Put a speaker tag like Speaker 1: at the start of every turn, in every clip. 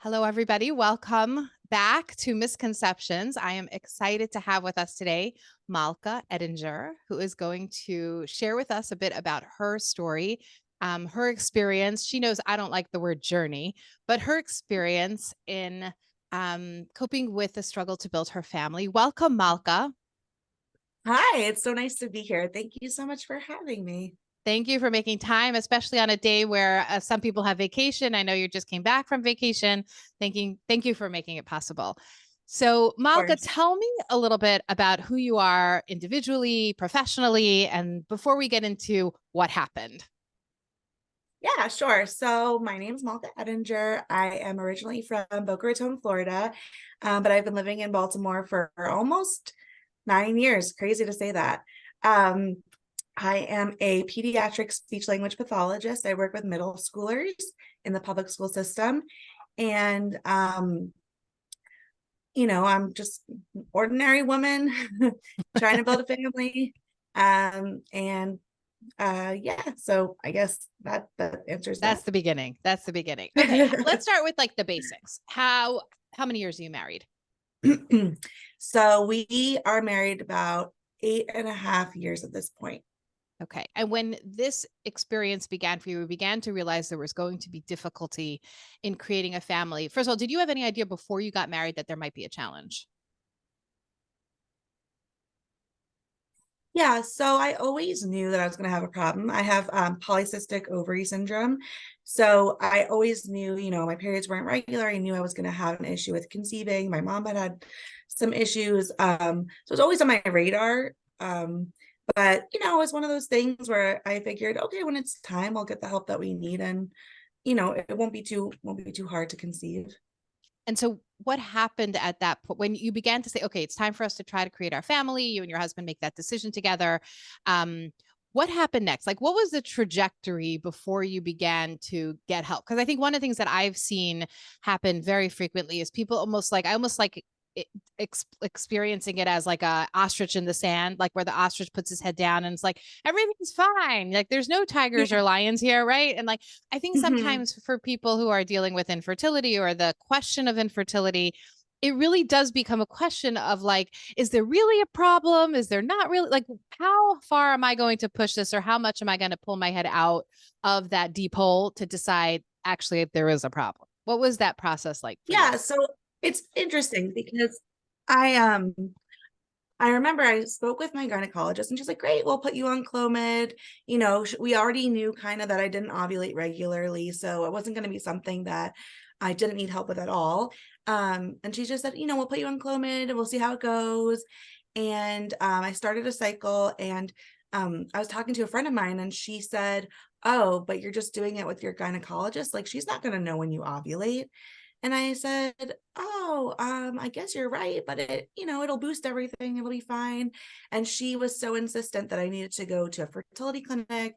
Speaker 1: Hello, everybody. Welcome back to Misconceptions. I am excited to have with us today Malka Edinger, who is going to share with us a bit about her story, her experience. She knows I don't like the word journey, but her experience in coping with the struggle to build her family. Welcome, Malka.
Speaker 2: Hi, it's so nice to be here. Thank you so much for having me.
Speaker 1: Thank you for making time, especially on a day where some people have vacation. I know you just came back from vacation. Thank you for making it possible. So,
Speaker 2: Of
Speaker 1: Malka,
Speaker 2: course.
Speaker 1: tell me a little bit about who you are individually, professionally, and before we get into what happened.
Speaker 2: Yeah, sure. So my name's Malka Edinger. I am originally from Boca Raton, Florida, but I've been living in Baltimore for almost 9 years. Crazy to say that. Um, I am a pediatric speech language pathologist. I work with middle schoolers in the public school system, and I'm just an ordinary woman trying to build a family. And Yeah, so I guess that answers
Speaker 1: That's
Speaker 2: that.
Speaker 1: the beginning. That's the beginning. Okay, let's start with like the basics. How many years are you married?
Speaker 2: So we are married about 8.5 years at this point.
Speaker 1: Okay. And when this experience began for you, we began to realize there was going to be difficulty in creating a family. First of all, did you have any idea before you got married that there might be a challenge?
Speaker 2: Yeah, so I always knew that I was going to have a problem. I have polycystic ovary syndrome. So I always knew, my periods weren't regular. I knew I was going to have an issue with conceiving. My mom had some issues. So it was always on my radar. But, it was one of those things where I figured, okay, when it's time, I'll get the help that we need. And, it won't be too hard to conceive.
Speaker 1: And so, what happened at that point when you began to say, okay, it's time for us to try to create our family? You and your husband make that decision together. Um, what happened next? Like, what was the trajectory before you began to get help? Because I think one of the things that I've seen happen very frequently is people I almost like experiencing it as like a ostrich in the sand, like where the ostrich puts his head down and it's like everything's fine, like there's no tigers
Speaker 2: Yeah.
Speaker 1: or lions here, right? And like I think
Speaker 2: Mhm.
Speaker 1: sometimes for people who are dealing with infertility or the question of infertility, it really does become a question of like, is there really a problem? Is there not really? Like, how far am I going to push this, or how much am I going to pull my head out of that deep hole to decide actually if there is a problem? What was that process like for you?
Speaker 2: Yeah, so it's interesting because I um I remember I spoke with my gynecologist and she's like, "Great, we'll put you on Clomid." We already knew kind of that I didn't ovulate regularly, so it wasn't going to be something that I didn't need help with at all. And she just said, "We'll put you on Clomid and we'll see how it goes." And I started a cycle, and I was talking to a friend of mine, and she said, "Oh, but you're just doing it with your gynecologist. Like, she's not going to know when you ovulate." And I said, "Oh, I guess you're right, but it'll boost everything. It'll be fine." And she was so insistent that I needed to go to a fertility clinic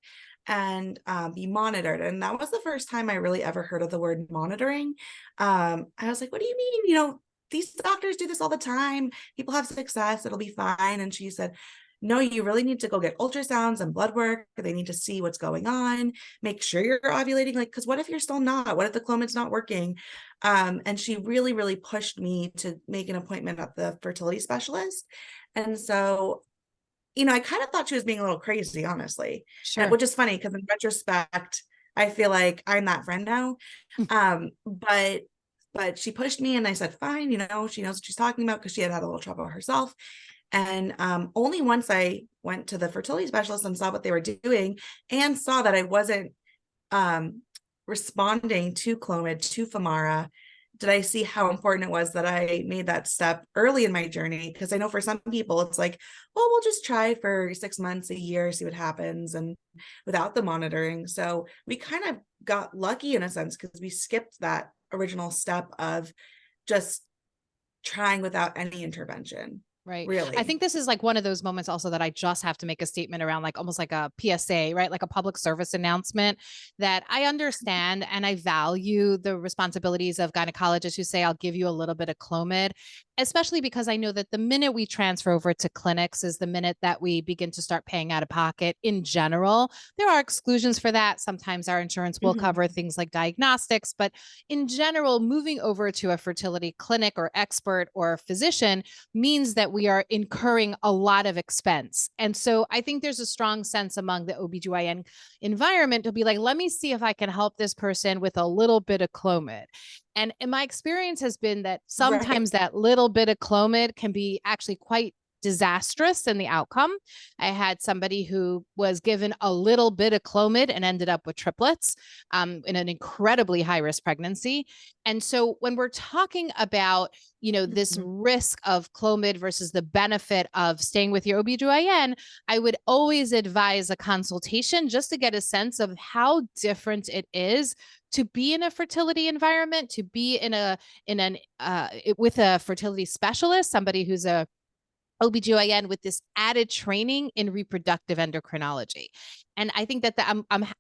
Speaker 2: and be monitored. And that was the first time I really ever heard of the word monitoring. I was like, "What do you mean? These doctors do this all the time. People have success. It'll be fine." And she said, "No, you really need to go get ultrasounds and blood work. They need to see what's going on. Make sure you're ovulating. Like, because what if you're still not? What if the Clomid's not working?" And she really, really pushed me to make an appointment at the fertility specialist. And so, I kind of thought she was being a little crazy, honestly,
Speaker 1: Sure.
Speaker 2: which is funny because in retrospect, I feel like I'm that friend now. But she pushed me, and I said, "Fine." She knows what she's talking about because she had a little trouble herself. And only once I went to the fertility specialist and saw what they were doing and saw that I wasn't um, responding to Clomid, to Famara, did I see how important it was that I made that step early in my journey. Because I know for some people, it's like, well, we'll just try for 6 months, a year, see what happens, and without the monitoring. So we kind of got lucky in a sense because we skipped that original step of just trying without any intervention.
Speaker 1: Right. I
Speaker 2: really.
Speaker 1: think this is like one of those moments also that I just have to make a statement around, like almost like a PSA, right? Like a public service announcement, that I understand and I value the responsibilities of gynecologists who say, I'll give you a little bit of Clomid, especially because I know that the minute we transfer over to clinics is the minute that we begin to start paying out of pocket in general. There are exclusions for that. Sometimes our insurance will
Speaker 2: Mhm.
Speaker 1: cover things like diagnostics, but in general, moving over to a fertility clinic or expert or physician means that we are incurring a lot of expense. And so I think there's a strong sense among the OBGYN environment to be like, let me see if I can help this person with a little bit of Clomid. And my experience has been that
Speaker 2: Right.
Speaker 1: sometimes that little bit of Clomid can be actually quite disastrous in the outcome. I had somebody who was given a little bit of Clomid and ended up with triplets in an incredibly high risk pregnancy. And so when we're talking about, this
Speaker 2: Mhm.
Speaker 1: risk of Clomid versus the benefit of staying with your OBGYN, I would always advise a consultation just to get a sense of how different it is to be in a fertility environment, to be with a fertility specialist, somebody who's a OBGYN with this added training in reproductive endocrinology. And I think that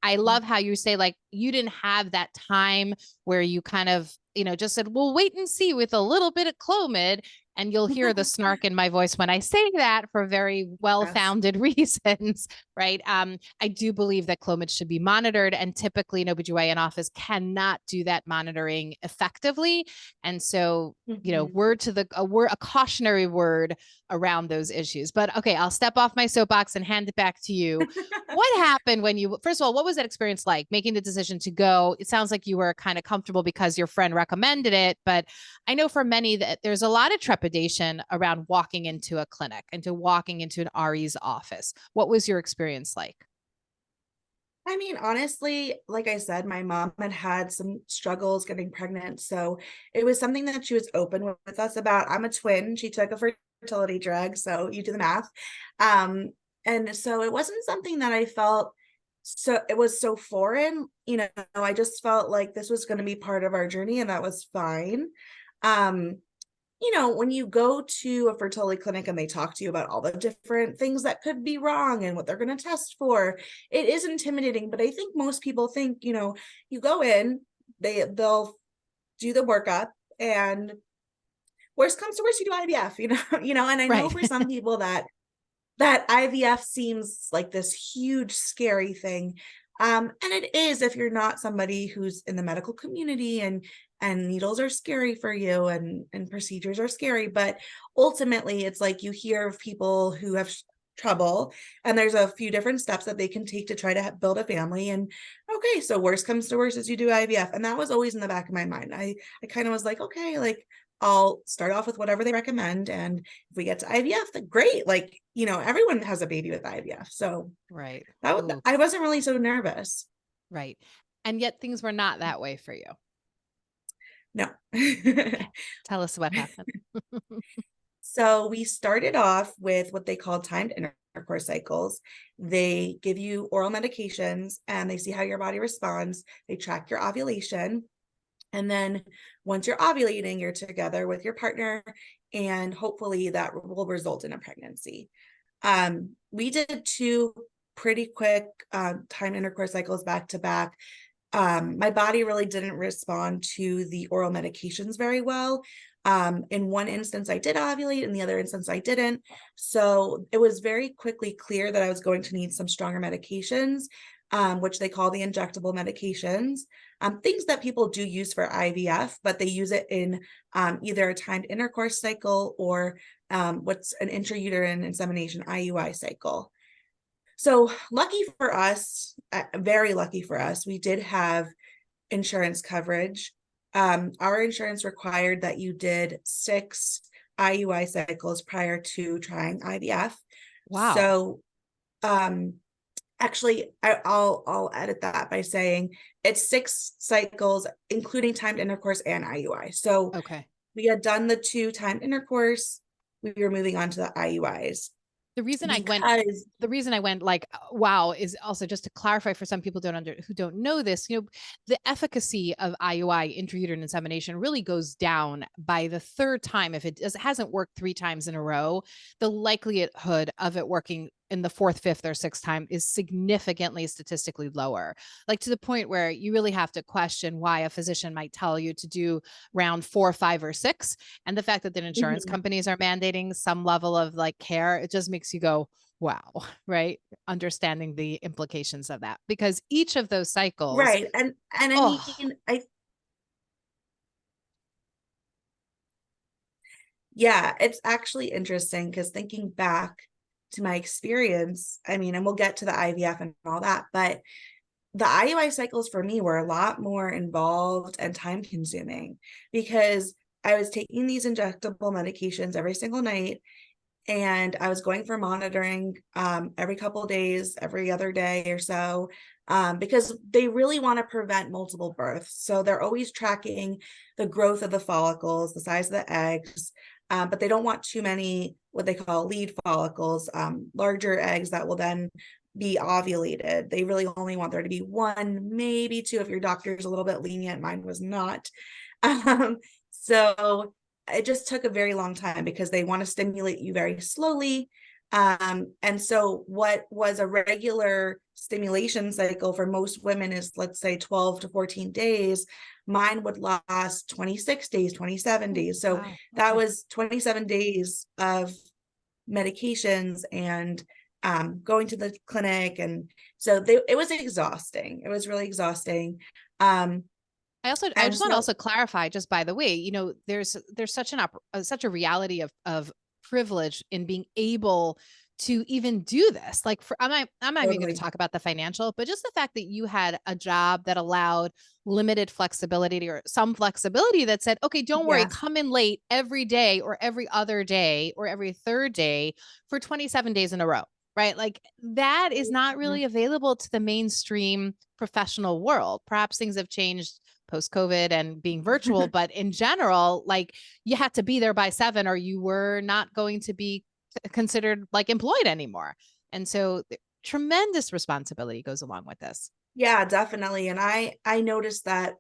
Speaker 1: I love how you say, like, you didn't have that time where you kind of, just said, well, wait and see with a little bit of Clomid. And you'll hear the snark in my voice when I say that for very well
Speaker 2: Yes.
Speaker 1: founded reasons, right? I do believe that Clomid should be monitored, and typically an OBGYN office cannot do that monitoring effectively. And so,
Speaker 2: Mhm.
Speaker 1: a cautionary word around those issues. But okay, I'll step off my soapbox and hand it back to you. What happened when first of all, what was that experience like making the decision to go? It sounds like you were kind of comfortable because your friend recommended it, but I know for many that there's a lot of trepidation around walking into a clinic and to walking into an RE's office. What was your experience like?
Speaker 2: I mean, honestly, like I said, my mom had had some struggles getting pregnant, so it was something that she was open with us about. I'm a twin. She took a fertility drug, so you do the math. Um, and so it wasn't something that I felt it was so foreign, I just felt like this was going to be part of our journey and that was fine. Um, when you go to a fertility clinic and they talk to you about all the different things that could be wrong and what they're going to test for, it is intimidating. But I think most people think, you go in, they'll do the workup, and worst comes to worst, you do IVF, and I know
Speaker 1: Right.
Speaker 2: for some people that IVF seems like this huge, scary thing. And it is if you're not somebody who's in the medical community and needles are scary for you and procedures are scary. But ultimately, it's like you hear of people who have trouble, and there's a few different steps that they can take to try to build a family. And okay, so worst comes to worst is you do IVF. And that was always in the back of my mind. I kind of was like, okay, like I'll start off with whatever they recommend. And if we get to IVF, then great. Like, everyone has a baby with IVF. So
Speaker 1: Right.
Speaker 2: that
Speaker 1: Ooh,
Speaker 2: I wasn't really so nervous.
Speaker 1: right. And yet things were not that way for you.
Speaker 2: No.
Speaker 1: Okay. Tell us what happened.
Speaker 2: So we started off with what they call timed intercourse cycles. They give you oral medications and they see how your body responds. They track your ovulation. And then once you're ovulating, you're together with your partner, and hopefully that will result in a pregnancy. We did two pretty quick time intercourse cycles back to back. My body really didn't respond to the oral medications very well. In one instance, I did ovulate, in the other instance, I didn't. So it was very quickly clear that I was going to need some stronger medications, which they call the injectable medications, things that people do use for IVF, but they use it in either a timed intercourse cycle or what's an intrauterine insemination IUI cycle. So lucky for us, very lucky for us, we did have insurance coverage. Our insurance required that you did 6 IUI cycles prior to trying IVF.
Speaker 1: Wow.
Speaker 2: So actually, I'll edit that by saying it's 6 cycles, including timed intercourse and IUI. So
Speaker 1: Okay.
Speaker 2: we had done the 2 timed intercourse. We were moving on to the IUIs. because
Speaker 1: the reason I went like wow is also just to clarify for some people who don't know this, the efficacy of IUI, intrauterine insemination, really goes down by the third time. If it hasn't worked 3 times in a row, the likelihood of it working in the fourth, fifth, or sixth time is significantly statistically lower, like to the point where you really have to question why a physician might tell you to do round 4, 5, or 6. And the fact that the insurance
Speaker 2: Mhm.
Speaker 1: companies are mandating some level of like care, it just makes you go, wow, right? Understanding the implications of that, because each of those cycles,
Speaker 2: Right. And I
Speaker 1: oh,
Speaker 2: mean, yeah, it's actually interesting because thinking back to my experience, I mean, and we'll get to the IVF and all that, but the IUI cycles for me were a lot more involved and time consuming because I was taking these injectable medications every single night, and I was going for monitoring every couple of days, every other day or so, because they really want to prevent multiple births. So they're always tracking the growth of the follicles, the size of the eggs, but they don't want too many what they call lead follicles, larger eggs that will then be ovulated. They really only want there to be one, maybe two, if your doctor is a little bit lenient. Mine was not. So it just took a very long time because they want to stimulate you very slowly. And so what was a regular stimulation cycle for most women is, let's say, 12 to 14 days. Mine would last 26 days, 27 days. So
Speaker 1: wow,
Speaker 2: that
Speaker 1: okay.
Speaker 2: was 27 days of medications and going to the clinic. And so it was exhausting. It was really exhausting. Um,
Speaker 1: I
Speaker 2: and
Speaker 1: just want to
Speaker 2: so,
Speaker 1: also clarify, just by the way, there's such a reality of privilege in being able to even do this. Like I'm not even going to
Speaker 2: totally.
Speaker 1: talk about the financial, but just the fact that you had a job that allowed limited flexibility, or some flexibility, that said, okay, don't worry,
Speaker 2: Yes.
Speaker 1: come in late every day or every other day or every third day for 27 days in a row. Right. Like that is not really available to the mainstream professional world. Perhaps things have changed post COVID and being virtual, but in general, like you had to be there by 7 or you were not going to be considered like employed anymore. And so tremendous responsibility goes along with this.
Speaker 2: Yeah, definitely. And I noticed that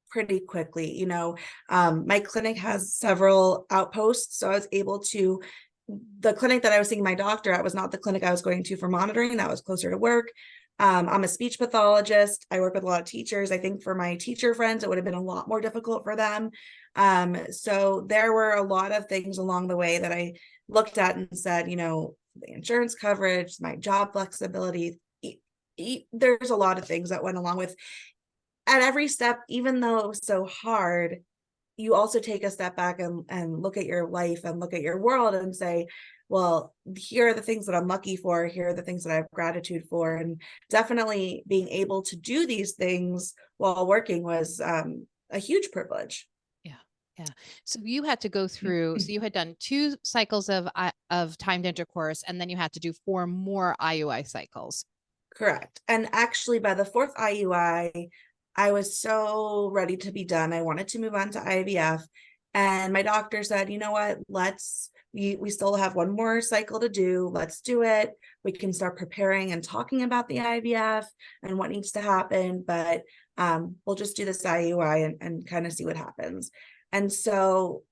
Speaker 2: pretty quickly. My clinic has several outposts, so I was able to the clinic that I was seeing my doctor at was not the clinic I was going to for monitoring. That was closer to work. I'm a speech pathologist. I work with a lot of teachers. I think for my teacher friends, it would have been a lot more difficult for them. So there were a lot of things along the way that I looked at and said, the insurance coverage, my job flexibility, there's a lot of things that went along with at every step. Even though it was so hard, you also take a step back and look at your life and look at your world and say, well, here are the things that I'm lucky for. Here are the things that I have gratitude for. And definitely being able to do these things while working was a huge privilege.
Speaker 1: Yeah. Yeah. So you had to go through, so you had done 2 cycles of timed intercourse, and then you had to do 4 more IUI cycles.
Speaker 2: Correct. And actually, by the fourth IUI, I was so ready to be done. I wanted to move on to IVF. And my doctor said, you know what, we still have one more cycle to do. Let's do it. We can start preparing and talking about the IVF and what needs to happen. But we'll just do this IUI and kind of see what happens. And so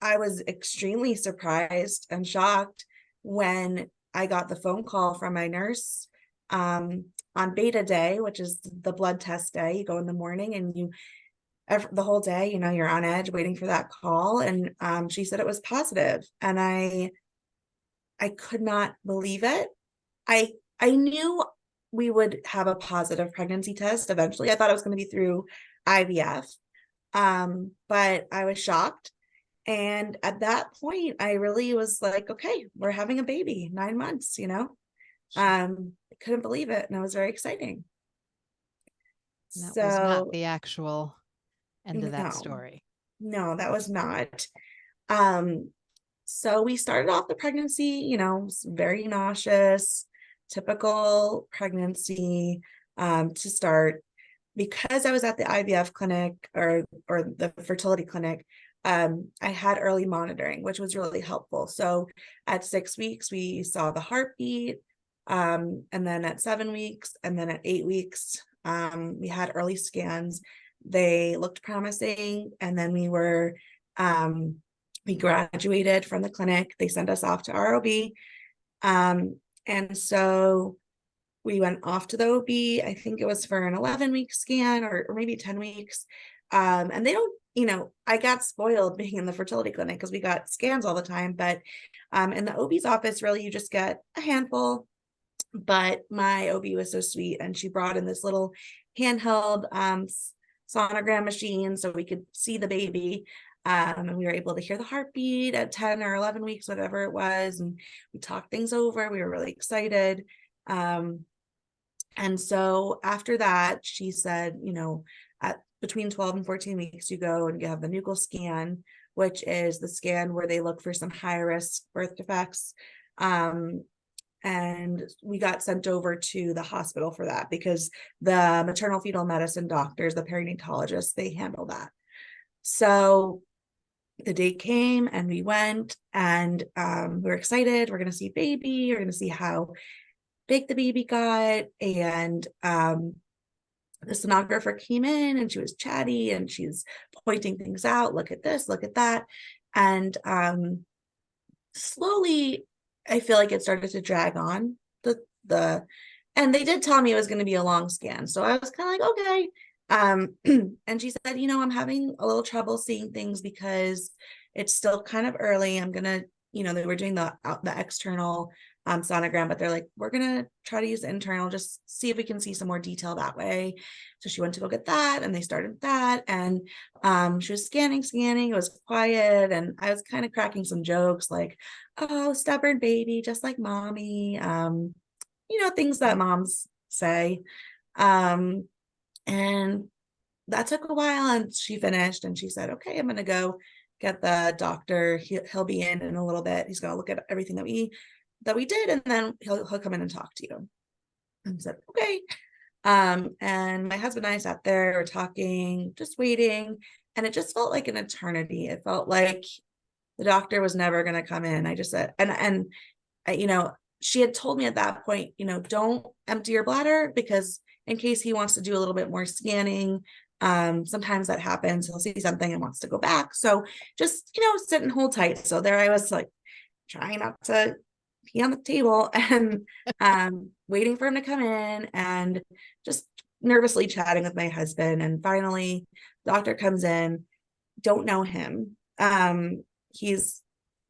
Speaker 2: I was extremely surprised and shocked when I got the phone call from my nurse on beta day, which is the blood test day. You go in the morning and the whole day, you're on edge waiting for that call. And she said it was positive, and I could not believe it. I knew we would have a positive pregnancy test eventually. I thought it was going to be through IVF, but I was shocked. And at that point, I really was like, okay, we're having a baby, 9 months. I couldn't believe it. And it was very exciting.
Speaker 1: And that was not
Speaker 2: So
Speaker 1: the actual end of that
Speaker 2: no,
Speaker 1: story.
Speaker 2: no, that was not. Um, so we started off the pregnancy, very nauseous, typical pregnancy, to start. Because I was at the IVF clinic or the fertility clinic, I had early monitoring, which was really helpful. So at 6 weeks, we saw the heartbeat, and then at 7 weeks, and then at 8 weeks, we had early scans. They looked promising, and then we graduated from the clinic. They sent us off to our OB, and so we went off to the OB. I think it was for an 11-week scan, or maybe 10 weeks. And they don't, I got spoiled being in the fertility clinic because we got scans all the time. But in the OB's office, really, you just get a handful. But my OB was so sweet, and she brought in this little handheld sonogram machine so we could see the baby. And we were able to hear the heartbeat at 10 or 11 weeks, whatever it was. And we talked things over. We were really excited. And so after that, she said, at between 12 and 14 weeks, you go and you have the nuchal scan, which is the scan where they look for some high risk birth defects. And we got sent over to the hospital for that because the maternal fetal medicine doctors, the perinatologists, they handle that. So the date came and we went, and we were excited. We're going to see baby. We're going to see how big the baby got. And the sonographer came in, and she was chatty, and she's pointing things out. Look at this, look at that. And slowly, I feel like it started to drag on. And they did tell me it was going to be a long scan. So I was kind of like, okay. And she said, I'm having a little trouble seeing things because it's still kind of early. I'm going to, they were doing the external sonogram, but they're like, we're going to try to use the internal, just see if we can see some more detail that way. So she went to go get that, and they started that. And she was scanning. It was quiet. And I was kind of cracking some jokes like, oh, stubborn baby, just like mommy. Things that moms say. And that took a while, and she finished, and she said, okay, I'm going to go get the doctor. He'll be in a little bit. He's going to look at everything that we did, and then he'll come in and talk to you. And I said, okay. And my husband and I sat there, we're talking, just waiting, and it just felt like an eternity. It felt like the doctor was never going to come in. I just said, and she had told me at that point, don't empty your bladder, because in case he wants to do a little bit more scanning, sometimes that happens. He'll see something and wants to go back. So just, sit and hold tight. So there I was, like, trying not to pee on the table, and waiting for him to come in, and just nervously chatting with my husband. And finally, doctor comes in. Don't know him. He's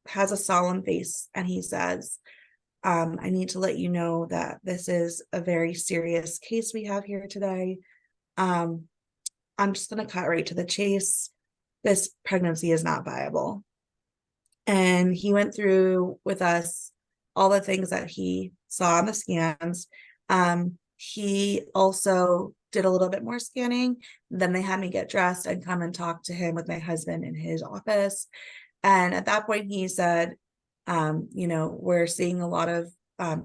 Speaker 2: has a solemn face, and he says, I need to let you know that this is a very serious case we have here today. I'm just going to cut right to the chase. This pregnancy is not viable. And he went through with us all the things that he saw on the scans. He also did a little bit more scanning. Then they had me get dressed and come and talk to him with my husband in his office. And at that point, he said, we're seeing a lot of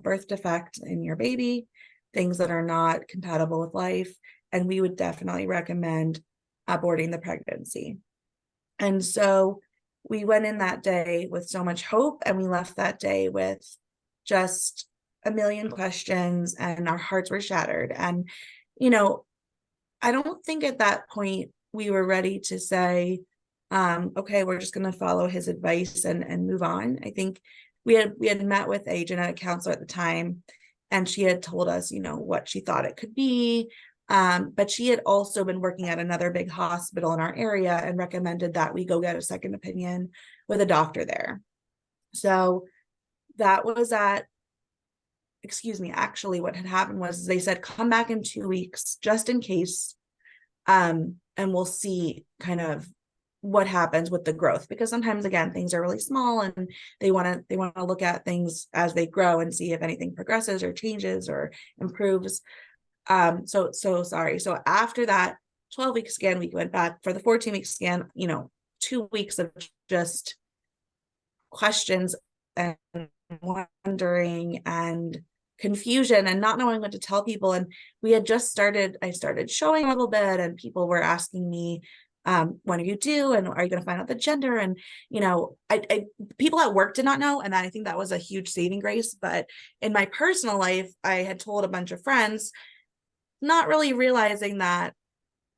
Speaker 2: birth defects in your baby, things that are not compatible with life, and we would definitely recommend aborting the pregnancy. And so we went in that day with so much hope, and we left that day with just a million questions, and our hearts were shattered. And, I don't think at that point we were ready to say, okay, we're just going to follow his advice and move on. I think we had met with a genetic counselor at the time, and she had told us, what she thought it could be. But she had also been working at another big hospital in our area and recommended that we go get a second opinion with a doctor there. So that was actually what had happened was they said, come back in 2 weeks, just in case. And we'll see kind of what happens with the growth, because sometimes, again, things are really small, and they want to look at things as they grow and see if anything progresses or changes or improves. So sorry. So after that 12-week scan, we went back for the 14-week scan, 2 weeks of just questions and wondering and confusion and not knowing what to tell people. And I started showing a little bit, and people were asking me, when are you due, and are you going to find out the gender? And, people at work did not know. And I think that was a huge saving grace. But in my personal life, I had told a bunch of friends, not really realizing that,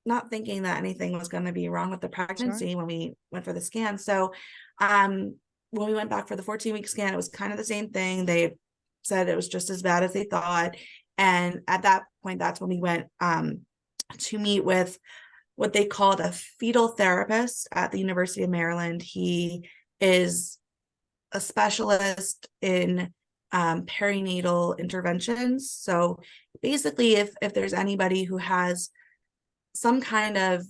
Speaker 2: not thinking that anything was going to be wrong with the pregnancy when we went for the scan. So, when we went back for the 14-week scan, it was kind of the same thing. They said it was just as bad as they thought. And at that point, that's when we went to meet with what they called a fetal therapist at the University of Maryland. He is a specialist in perinatal interventions. So basically, if there's anybody who has some kind of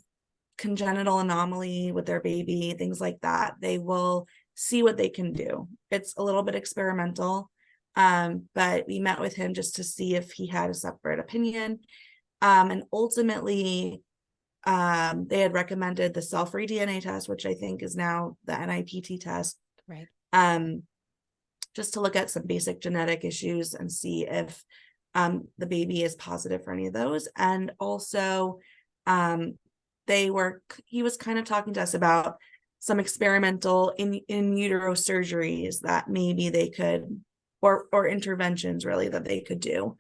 Speaker 2: congenital anomaly with their baby, things like that, they will see what they can do. It's a little bit experimental, but we met with him just to see if he had a separate opinion. And ultimately, they had recommended the cell-free DNA test, which I think is now the NIPT test.
Speaker 1: Right.
Speaker 2: Just to look at some basic genetic issues and see if the baby is positive for any of those. And also, he was kind of talking to us about some experimental in utero surgeries that maybe they could, or interventions really, that they could do.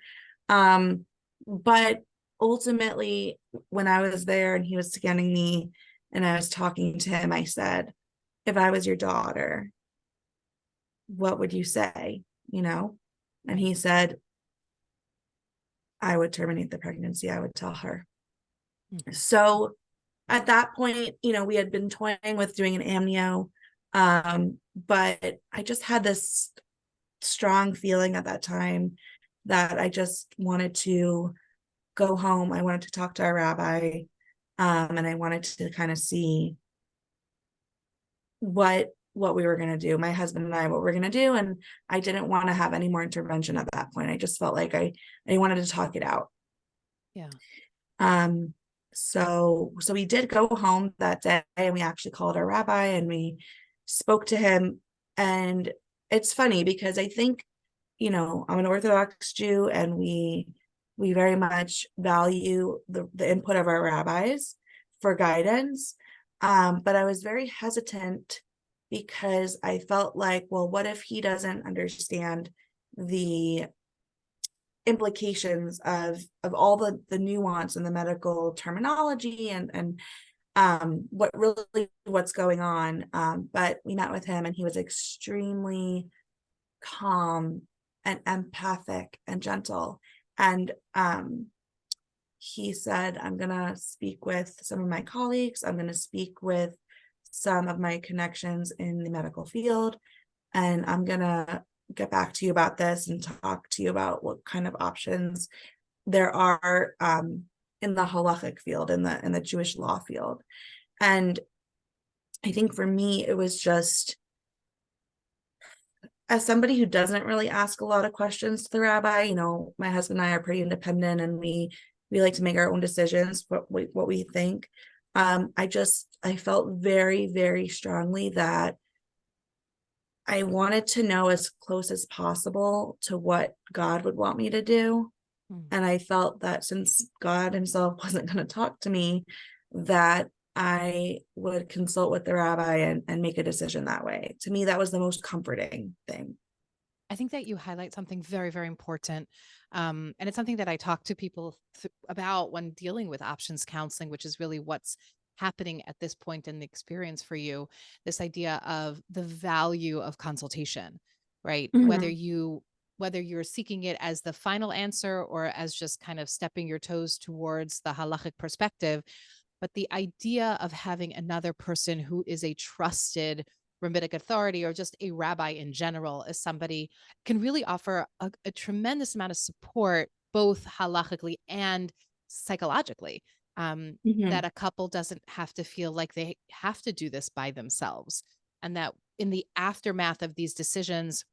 Speaker 2: But ultimately, when I was there and he was scanning me and I was talking to him, I said, if I was your daughter, what would you say? And he said, I would terminate the pregnancy. I would tell her. Mm-hmm. So at that point, we had been toying with doing an amnio, but I just had this strong feeling at that time that I just wanted to go home. I wanted to talk to our rabbi, and I wanted to kind of see what we were going to do, my husband and I, what we're going to do. And I didn't want to have any more intervention at that point. I just felt like I wanted to talk it out.
Speaker 1: Yeah.
Speaker 2: So we did go home that day, and we actually called our rabbi and we spoke to him. And it's funny because I think, I'm an Orthodox Jew, and we very much value the input of our rabbis for guidance. But I was very hesitant because I felt like, well, what if he doesn't understand the implications of all the nuance and the medical terminology and what's going on. But we met with him, and he was extremely calm and empathic and gentle. And he said, I'm going to speak with some of my colleagues. I'm going to speak with some of my connections in the medical field, and I'm going to get back to you about this and talk to you about what kind of options there are in the halachic field, in the Jewish law field. And I think for me, it was just, as somebody who doesn't really ask a lot of questions to the rabbi, my husband and I are pretty independent, and we like to make our own decisions, what we think. I felt very, very strongly that I wanted to know as close as possible to what God would want me to do. And I felt that since God himself wasn't going to talk to me, that I would consult with the rabbi and make a decision that way. To me, that was the most comforting thing.
Speaker 1: I think that you highlight something very, very important. And it's something that I talk to people about when dealing with options counseling, which is really what's happening at this point in the experience for you. This idea of the value of consultation, right?
Speaker 2: Mm-hmm.
Speaker 1: Whether you're seeking it as the final answer or as just kind of stepping your toes towards the halachic perspective. But the idea of having another person who is a trusted rabbinic authority or just a rabbi in general as somebody can really offer a tremendous amount of support, both halachically and psychologically, that a couple doesn't have to feel like they have to do this by themselves. And that in the aftermath of these decisions,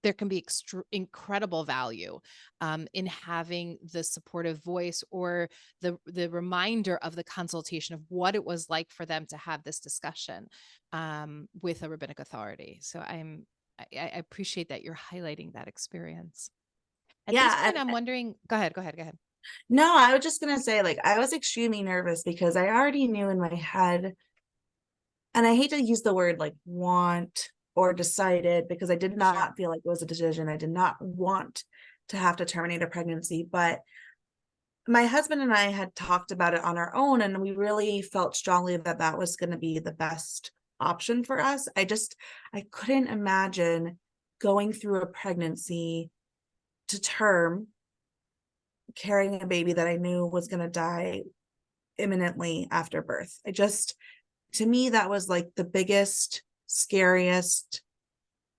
Speaker 1: there can be incredible value in having the supportive voice or the reminder of the consultation of what it was like for them to have this discussion with a rabbinic authority. So I appreciate that you're highlighting that experience. At this point, I'm wondering, go ahead.
Speaker 2: No, I was just gonna say, like, I was extremely nervous because I already knew in my head, and I hate to use the word like want or decided because I did
Speaker 1: Sure.
Speaker 2: not feel like it was a decision. I did not want to have to terminate a pregnancy, but my husband and I had talked about it on our own, and we really felt strongly that that was going to be the best option for us. I couldn't imagine going through a pregnancy to term, carrying a baby that I knew was going to die imminently after birth. To me, that was like the biggest, scariest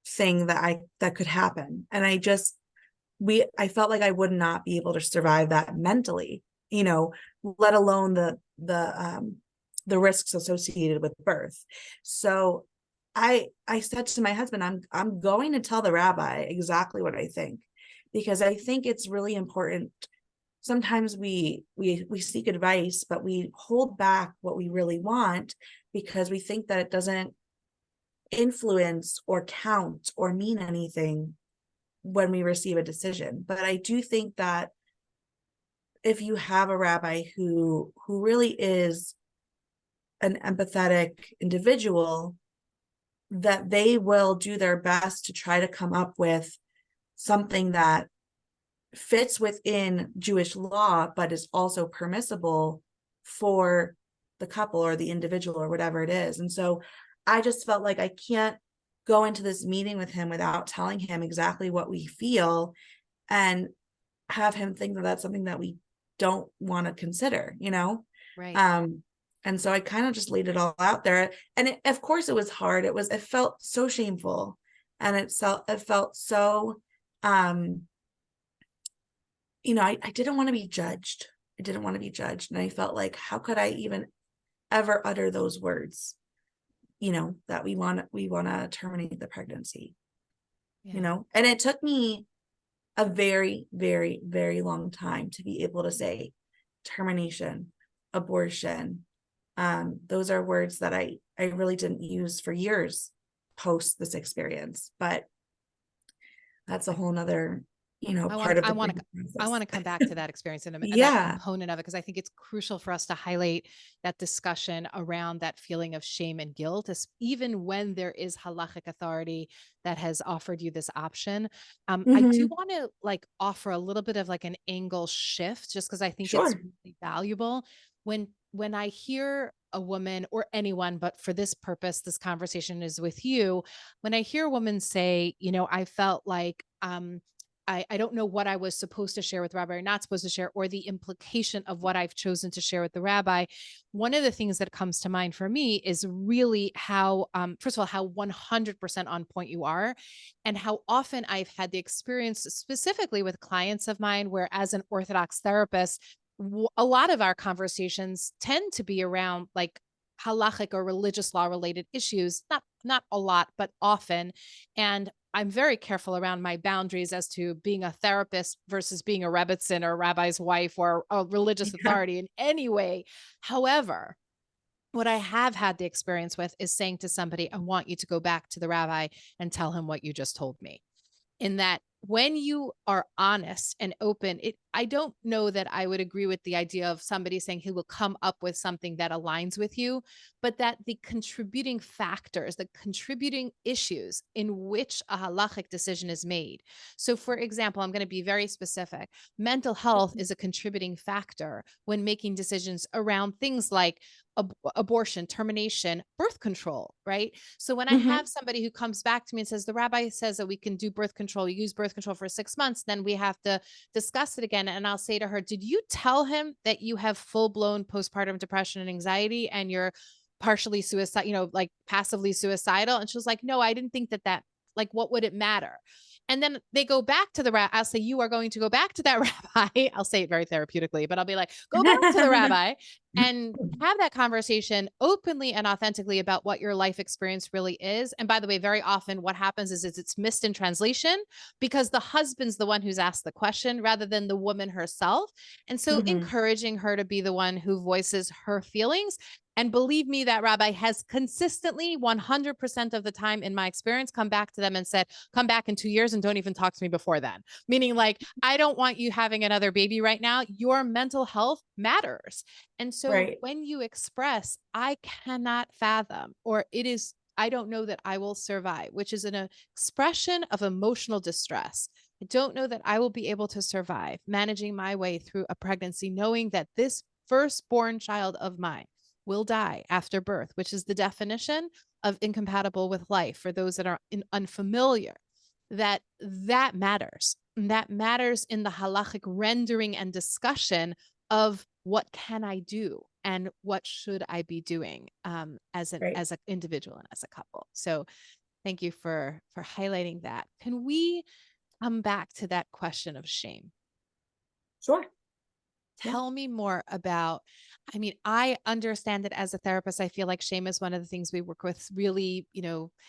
Speaker 2: thing that could happen. And I felt like I would not be able to survive that mentally, you know, let alone the risks associated with birth. So I said to my husband, I'm going to tell the rabbi exactly what I think, because I think it's really important. Sometimes we seek advice, but we hold back what we really want because we think that it doesn't influence or count or mean anything when we receive a decision. But I do think that if you have a rabbi who really is an empathetic individual, that they will do their best to try to come up with something that fits within Jewish law, but is also permissible for the couple or the individual or whatever it is. And so I just felt like I can't go into this meeting with him without telling him exactly what we feel and have him think that that's something that we don't want to consider, you know?
Speaker 1: Right.
Speaker 2: Um, and so I kind of just laid it all out there. And of course it was hard. It felt so shameful. And it felt so, um, I didn't want to be judged. I didn't want to be judged. And I felt like, how could I even ever utter those words, that we want to terminate the pregnancy,
Speaker 1: Yeah.
Speaker 2: and it took me a very, very, very long time to be able to say termination, abortion. Those are words that I really didn't use for years post this experience, but that's a whole nother,
Speaker 1: I want
Speaker 2: part
Speaker 1: to,
Speaker 2: of
Speaker 1: I
Speaker 2: the
Speaker 1: want to,
Speaker 2: grieving
Speaker 1: I
Speaker 2: process.
Speaker 1: want to come back to that experience and that
Speaker 2: Yeah.
Speaker 1: component of it, because I think it's crucial for us to highlight that discussion around that feeling of shame and guilt, even when there is halachic authority that has offered you this option. I do
Speaker 2: Hmm.
Speaker 1: want to like offer a little bit of like an angle shift, just because I think it's
Speaker 2: Sure.
Speaker 1: really valuable when I hear a woman or anyone, but for this purpose, this conversation is with you. When I hear a woman say, I felt like, I don't know what I was supposed to share with the rabbi or not supposed to share, or the implication of what I've chosen to share with the rabbi. One of the things that comes to mind for me is really how, first of all, how 100% on point you are, and how often I've had the experience, specifically with clients of mine, where as an Orthodox therapist, a lot of our conversations tend to be around like halachic or religious law related issues, not a lot, but often. And I'm very careful around my boundaries as to being a therapist versus being a rebbitzin or a rabbi's wife or a religious
Speaker 2: Yeah.
Speaker 1: authority in any way. However, what I have had the experience with is saying to somebody, I want you to go back to the rabbi and tell him what you just told me, in that when you are honest and open, I don't know that I would agree with the idea of somebody saying he will come up with something that aligns with you, but that the contributing factors, the contributing issues in which a halachic decision is made. So for example, I'm going to be very specific. Mental health is a contributing factor when making decisions around things like abortion, termination, birth control, right? So when I
Speaker 2: Hmm.
Speaker 1: have somebody who comes back to me and says, the rabbi says that we can do birth control, use birth control for 6 months, then we have to discuss it again. And I'll say to her, did you tell him that you have full blown postpartum depression and anxiety and you're partially suicide, like passively suicidal? And she was like, no, I didn't think that, like, what would it matter? And then they go back to the rabbi. I'll say, you are going to go back to that rabbi. I'll say it very therapeutically, but I'll be like, go back to the rabbi and have that conversation openly and authentically about what your life experience really is. And by the way, very often what happens is it's missed in translation because the husband's the one who's asked the question rather than the woman herself. And so
Speaker 2: Mhm.
Speaker 1: encouraging her to be the one who voices her feelings. And believe me, that rabbi has consistently 100% of the time in my experience come back to them and said, come back in 2 years and don't even talk to me before then. Meaning like, I don't want you having another baby right now. Your mental health matters. And so
Speaker 2: Right.
Speaker 1: when you express, I cannot fathom, or it is, I don't know that I will survive, which is an expression of emotional distress. I don't know that I will be able to survive managing my way through a pregnancy, knowing that this firstborn child of mine will die after birth, which is the definition of incompatible with life for those that are unfamiliar, that matters. And that matters in the halachic rendering and discussion of what can I do and what should I be doing
Speaker 2: Right.
Speaker 1: as an individual and as a couple. So thank you for highlighting that. Can we come back to that question of shame?
Speaker 2: Sure. Yeah.
Speaker 1: Tell me more about, I mean, I understand it as a therapist. I feel like shame is one of the things we work with really,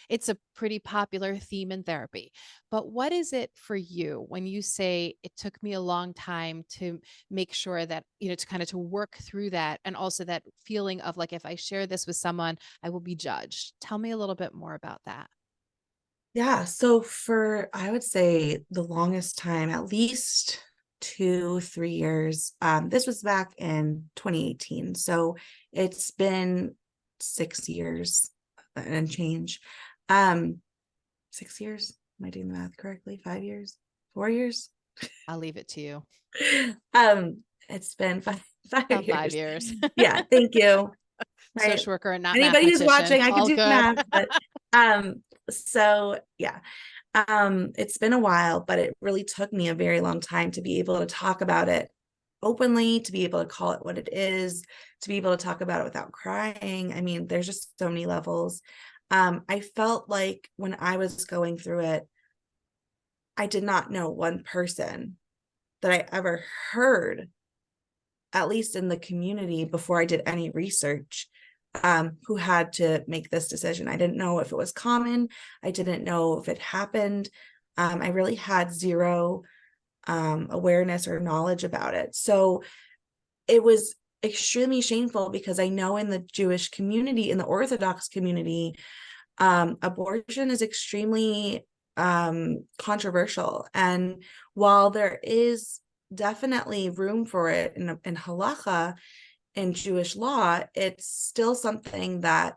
Speaker 1: it's a pretty popular theme in therapy. But what is it for you when you say it took me a long time to make sure that, to kind of to work through that and also that feeling of like if I share this with someone, I will be judged. Tell me a little bit more about that.
Speaker 2: Yeah. So for, I would say the longest time, at least 2, 3 years, this was back in 2018. So it's been 6 years and change. Um, 6 years. Am I doing the math correctly? 5 years? 4 years?
Speaker 1: I'll leave it to you.
Speaker 2: It's been five
Speaker 1: About five
Speaker 2: years.
Speaker 1: years.
Speaker 2: Yeah, thank you. Right.
Speaker 1: Social worker and not
Speaker 2: Anybody who's
Speaker 1: mathematician.
Speaker 2: watching, I could
Speaker 1: All
Speaker 2: do
Speaker 1: good.
Speaker 2: math, but so yeah. It's been a while, but it really took me a very long time to be able to talk about it openly, to be able to call it what it is, to be able to talk about it without crying. I mean, there's just so many levels. I felt like when I was going through it, I did not know one person that I ever heard, at least in the community before I did any research, who had to make this decision. I didn't know if it was common. I didn't know if it happened. I really had zero awareness or knowledge about it. So it was extremely shameful because I know in the Jewish community, in the Orthodox community, abortion is extremely controversial. And while there is definitely room for it in halacha, in Jewish law, it's still something that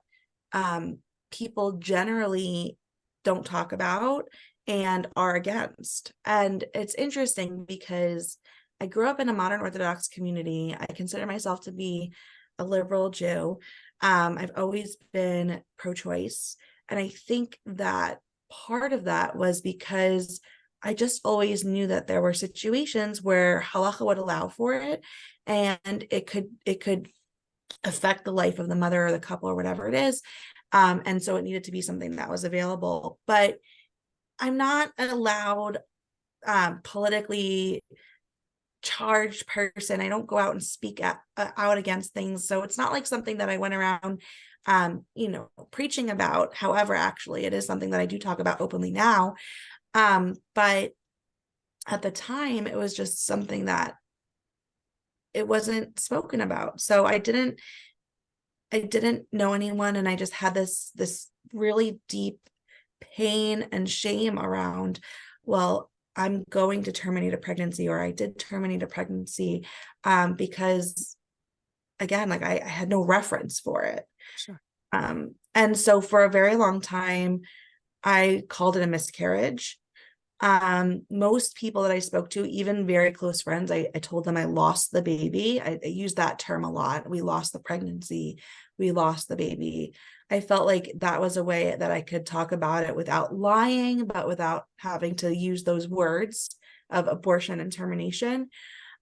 Speaker 2: people generally don't talk about and are against. And it's interesting because I grew up in a modern Orthodox community. I consider myself to be a liberal Jew. I've always been pro-choice. And I think that part of that was because I just always knew that there were situations where halacha would allow for it, and it could affect the life of the mother or the couple or whatever it is. And so it needed to be something that was available. But I'm not a loud, politically charged person. I don't go out and speak out against things. So it's not like something that I went around, preaching about. However, actually, it is something that I do talk about openly now. But at the time, it was just something that it wasn't spoken about. So I didn't know anyone, and I just had this really deep pain and shame around, well, I'm going to terminate a pregnancy, or I did terminate a pregnancy, because again, like I had no reference for it.
Speaker 1: Sure.
Speaker 2: And so for a very long time, I called it a miscarriage. Most people that I spoke to, even very close friends, I told them I lost the baby. I use that term a lot. We lost the pregnancy. We lost the baby. I felt like that was a way that I could talk about it without lying, but without having to use those words of abortion and termination.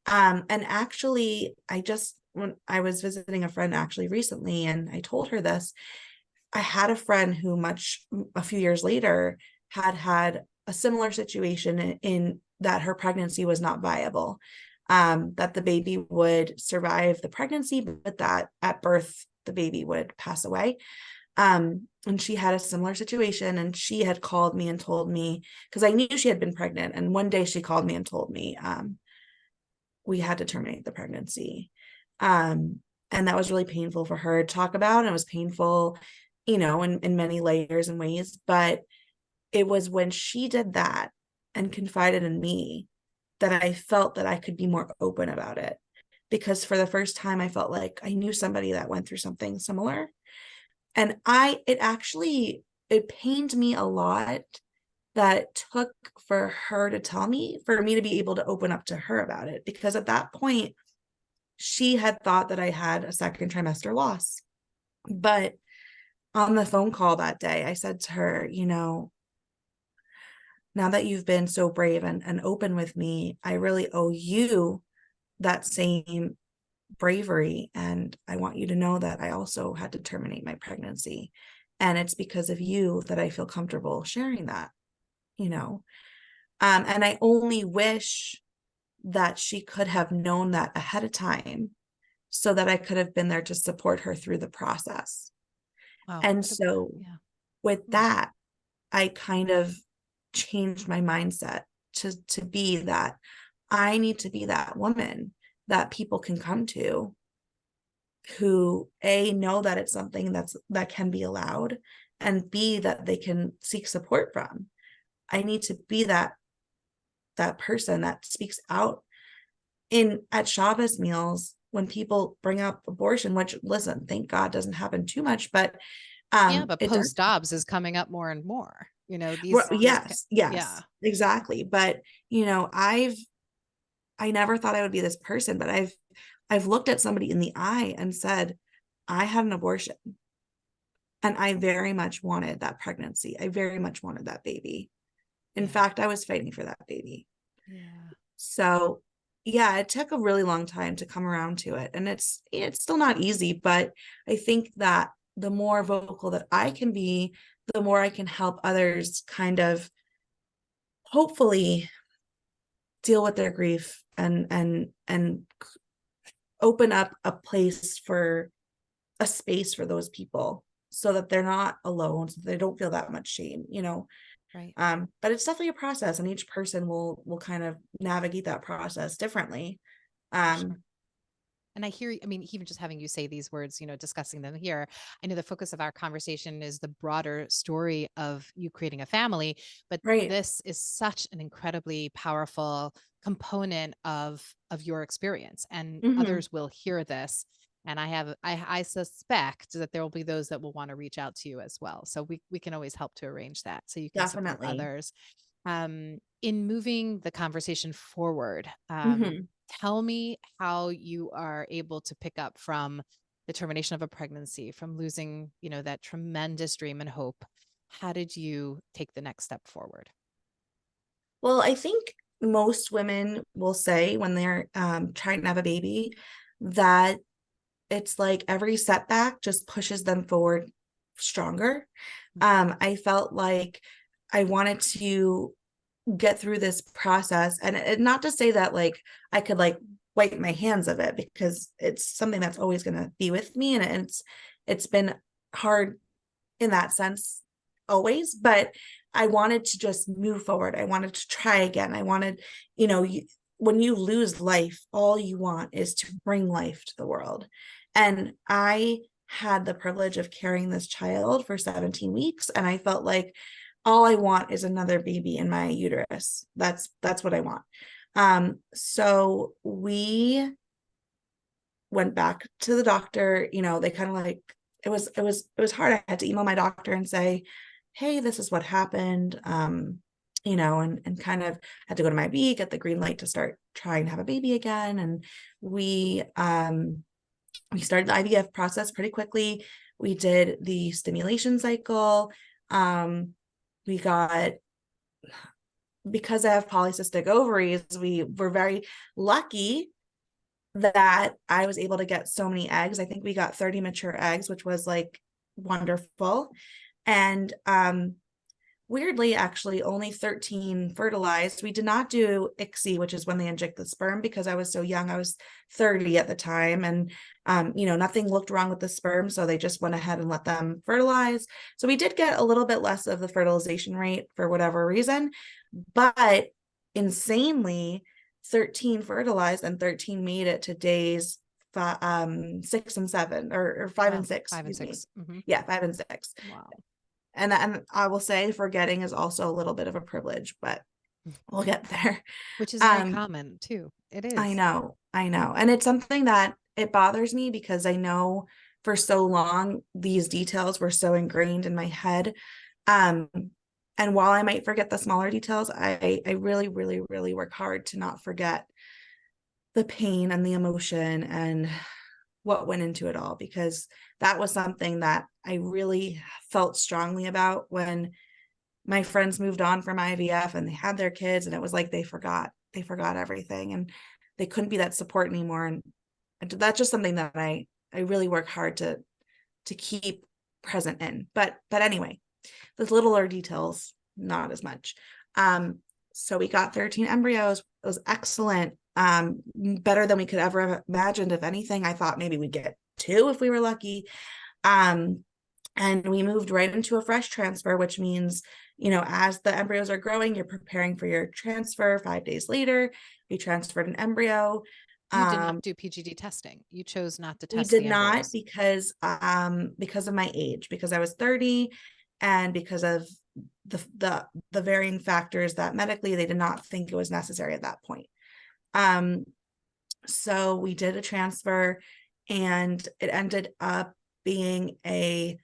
Speaker 2: And actually, when I was visiting a friend actually recently, and I told her this, I had a friend who a few years later had a similar situation in that her pregnancy was not viable. that the baby would survive the pregnancy, but that at birth, the baby would pass away. And she had a similar situation, and she had called me and told me, because I knew she had been pregnant. And one day she called me and told me, we had to terminate the pregnancy. And that was really painful for her to talk about. And it was painful, in many layers and ways. But it was when she did that and confided in me that I felt that I could be more open about it. Because for the first time, I felt like I knew somebody that went through something similar. And it pained me a lot that it took for her to tell me, for me to be able to open up to her about it. Because at that point, she had thought that I had a second trimester loss. But on the phone call that day, I said to her, now that you've been so brave and open with me, I really owe you that same bravery. And I want you to know that I also had to terminate my pregnancy. And it's because of you that I feel comfortable sharing that, and I only wish that she could have known that ahead of time so that I could have been there to support her through the process.
Speaker 1: Wow.
Speaker 2: And so
Speaker 1: Yeah.
Speaker 2: with that, I kind of changed my mindset to be that I need to be that woman that people can come to, who know that it's something that can be allowed, and B, that they can seek support from. I need to be that person that speaks out at Shabbos meals when people bring up abortion, which, listen, thank God doesn't happen too much, but
Speaker 1: Yeah, but
Speaker 2: it does.
Speaker 1: post Dobbs is coming up more and more.
Speaker 2: Well,
Speaker 1: These
Speaker 2: yes,
Speaker 1: yeah.
Speaker 2: exactly. But I never thought I would be this person, but I've looked at somebody in the eye and said, I had an abortion and I very much wanted that pregnancy. I very much wanted that baby. In fact, I was fighting for that baby.
Speaker 1: Yeah.
Speaker 2: So yeah, it took a really long time to come around to it. And it's still not easy, but I think that the more vocal that I can be, the more I can help others kind of hopefully deal with their grief and open up a space for those people so that they're not alone, so they don't feel that much shame.
Speaker 1: Right.
Speaker 2: But it's definitely a process, and each person will kind of navigate that process differently.
Speaker 1: For sure.
Speaker 2: um
Speaker 1: And I mean, even just having you say these words, discussing them here, I know the focus of our conversation is the broader story of you creating a family, but
Speaker 2: right.
Speaker 1: this is such an incredibly powerful component of your experience, and
Speaker 2: Hmm.
Speaker 1: others will hear this. And I suspect that there will be those that will want to reach out to you as well. So we can always help to arrange that so you can support
Speaker 2: Definitely.
Speaker 1: others. In moving the conversation forward,
Speaker 2: Hmm.
Speaker 1: tell me how you are able to pick up from the termination of a pregnancy, from losing, that tremendous dream and hope. How did you take the next step forward?
Speaker 2: Well, I think most women will say when they're trying to have a baby that it's like every setback just pushes them forward stronger. I felt like I wanted to get through this process, and not to say that like I could like wipe my hands of it, because it's something that's always going to be with me, and it's been hard in that sense always. But I wanted to just move forward. I wanted to try again. I wanted, when you lose life, all you want is to bring life to the world. And I had the privilege of carrying this child for 17 weeks, and I felt like all I want is another baby in my uterus. That's what I want. So we went back to the doctor. They kind of like, it was hard. I had to email my doctor and say, hey, this is what happened. And kind of had to go to my B, get the green light to start trying to have a baby again. And we started the IVF process pretty quickly. We did the stimulation cycle. We got, because I have polycystic ovaries, we were very lucky that I was able to get so many eggs. I think we got 30 mature eggs, which was like wonderful. And weirdly, actually only 13 fertilized. We did not do ICSI, which is when they inject the sperm, because I was so young. I was 30 at the time, and nothing looked wrong with the sperm, so they just went ahead and let them fertilize. So we did get a little bit less of the fertilization rate for whatever reason, but insanely, 13 fertilized and 13 made it to days 6 and 7, or 5
Speaker 1: Wow.
Speaker 2: and 6,
Speaker 1: 5 and
Speaker 2: excuse me.
Speaker 1: 6. Mm-hmm.
Speaker 2: Yeah, 5 and 6.
Speaker 1: Wow.
Speaker 2: And I will say forgetting is also a little bit of a privilege, but we'll get there.
Speaker 1: Which is very
Speaker 2: Um,
Speaker 1: common too. It
Speaker 2: I
Speaker 1: is.
Speaker 2: know, I know. And it's something that it bothers me because I know for so long these details were so ingrained in my head. Um, and while I might forget the smaller details, I really, really, really work hard to not forget the pain and the emotion and what went into it all, because that was something that I really felt strongly about when my friends moved on from IVF and they had their kids, and it was like they forgot everything, and they couldn't be that support anymore. And that's just something that I really work hard to keep present in. But anyway, the littler details, not as much. So we got 13 embryos. It was excellent. Better than we could ever have imagined. If anything, I thought maybe we'd get 2 if we were lucky. And we moved right into a fresh transfer, which means, as the embryos are growing, you're preparing for your transfer. 5 days later, we transferred an embryo.
Speaker 1: You did not do PGD testing. You chose not to
Speaker 2: We
Speaker 1: test
Speaker 2: did
Speaker 1: the
Speaker 2: not,
Speaker 1: embryos.
Speaker 2: because of my age, because I was 30, and because of the varying factors that medically they did not think it was necessary at that point. So we did a transfer, and it ended up being a